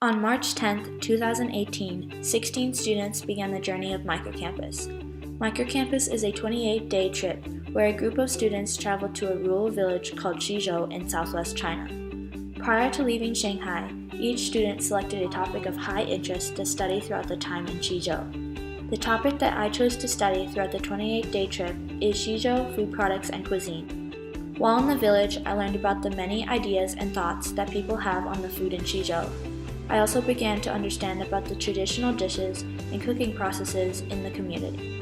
On March 10, 2018, 16 students began the journey of Microcampus. Microcampus is a 28-day trip where a group of students traveled to a rural village called Xizhou in southwest China. Prior to leaving Shanghai, each student selected a topic of high interest to study throughout the time in Xizhou. The topic that I chose to study throughout the 28-day trip is Xizhou food products and cuisine. While in the village, I learned about the many ideas and thoughts that people have on the food in Xizhou. I also began to understand about the traditional dishes and cooking processes in the community.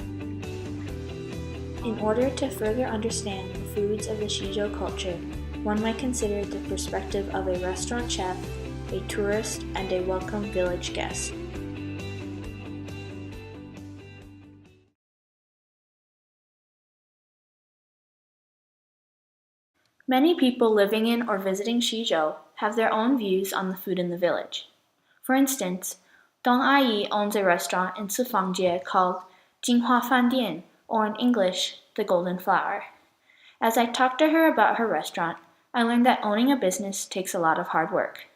In order to further understand the foods of the Xizhou culture, one might consider the perspective of a restaurant chef, a tourist, and a welcome village guest. Many people living in or visiting Xizhou have their own views on the food in the village. For instance, Dong Ayi owns a restaurant in Cifangjie called Jinhua Fandian, or in English, the Golden Flower. As I talked to her about her restaurant, I learned that owning a business takes a lot of hard work.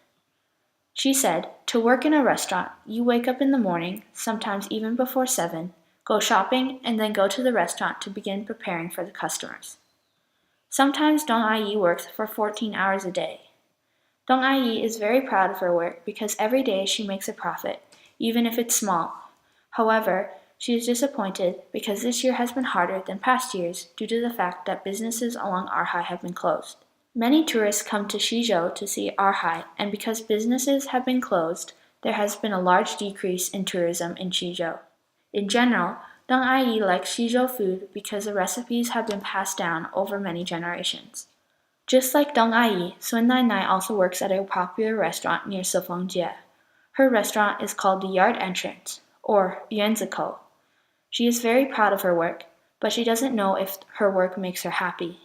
She said, to work in a restaurant, you wake up in the morning, sometimes even before 7, go shopping, and then go to the restaurant to begin preparing for the customers. Sometimes Dong Ayi works for 14 hours a day. Dong Ayi is very proud of her work because every day she makes a profit, even if it's small. However, she is disappointed because this year has been harder than past years due to the fact that businesses along Arhai have been closed. Many tourists come to Xizhou to see Arhai, and because businesses have been closed, there has been a large decrease in tourism in Xizhou. In general, Dong Ayi likes Xizhou food because the recipes have been passed down over many generations. Just like Dong Ayi, Sun Nai also works at a popular restaurant near Cifangjie. Her restaurant is called the Yard Entrance, or Yuanzikou. She is very proud of her work, but she doesn't know if her work makes her happy.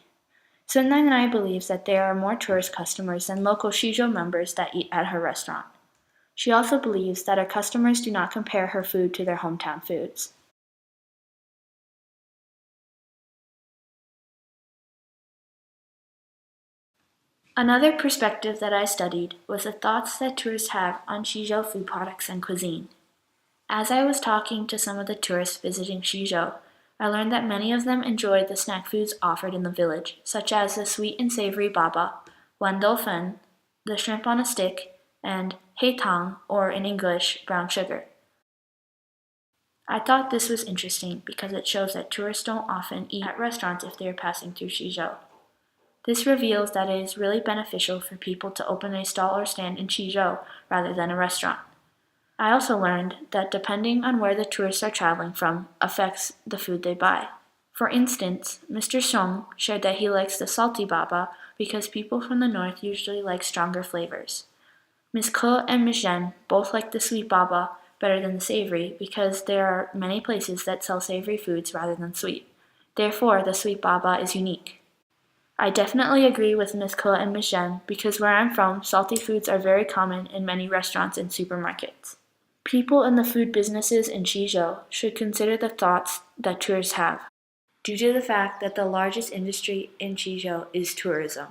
Sun Nai believes that there are more tourist customers than local Xizhou members that eat at her restaurant. She also believes that her customers do not compare her food to their hometown foods. Another perspective that I studied was the thoughts that tourists have on Xizhou food products and cuisine. As I was talking to some of the tourists visiting Xizhou, I learned that many of them enjoyed the snack foods offered in the village, such as the sweet and savory baba, wan dou fen, the shrimp on a stick, and hei tang, or in English, brown sugar. I thought this was interesting because it shows that tourists don't often eat at restaurants if they are passing through Xizhou. This reveals that it is really beneficial for people to open a stall or stand in Xizhou rather than a restaurant. I also learned that depending on where the tourists are traveling from affects the food they buy. For instance, Mr. Song shared that he likes the salty baba because people from the north usually like stronger flavors. Ms. Ke and Ms. Zhen both like the sweet baba better than the savory because there are many places that sell savory foods rather than sweet. Therefore, the sweet baba is unique. I definitely agree with Ms. Ke and Ms. Zhen because where I'm from, salty foods are very common in many restaurants and supermarkets. People in the food businesses in Xizhou should consider the thoughts that tourists have, due to the fact that the largest industry in Xizhou is tourism.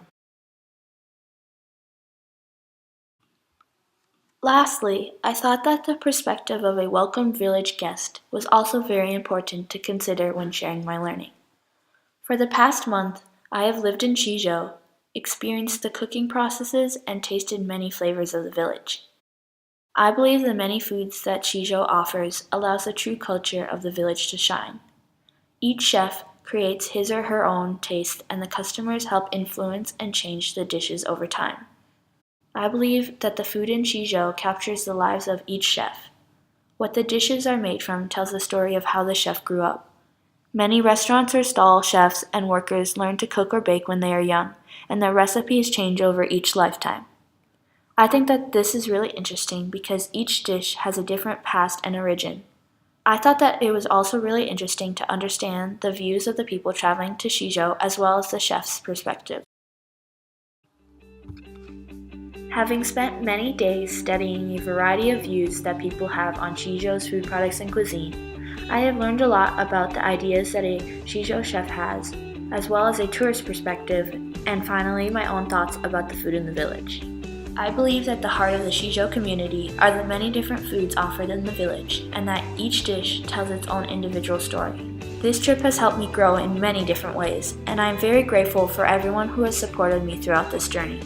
Lastly, I thought that the perspective of a welcome village guest was also very important to consider when sharing my learning. For the past month, I have lived in Xizhou, experienced the cooking processes, and tasted many flavors of the village. I believe the many foods that Xizhou offers allows the true culture of the village to shine. Each chef creates his or her own taste, and the customers help influence and change the dishes over time. I believe that the food in Xizhou captures the lives of each chef. What the dishes are made from tells the story of how the chef grew up. Many restaurants or stall chefs and workers learn to cook or bake when they are young, and their recipes change over each lifetime. I think that this is really interesting because each dish has a different past and origin. I thought that it was also really interesting to understand the views of the people traveling to Xizhou as well as the chef's perspective. Having spent many days studying a variety of views that people have on Xizhou's food products and cuisine, I have learned a lot about the ideas that a Xizhou chef has, as well as a tourist perspective, and finally my own thoughts about the food in the village. I believe that the heart of the Xizhou community are the many different foods offered in the village, and that each dish tells its own individual story. This trip has helped me grow in many different ways, and I am very grateful for everyone who has supported me throughout this journey.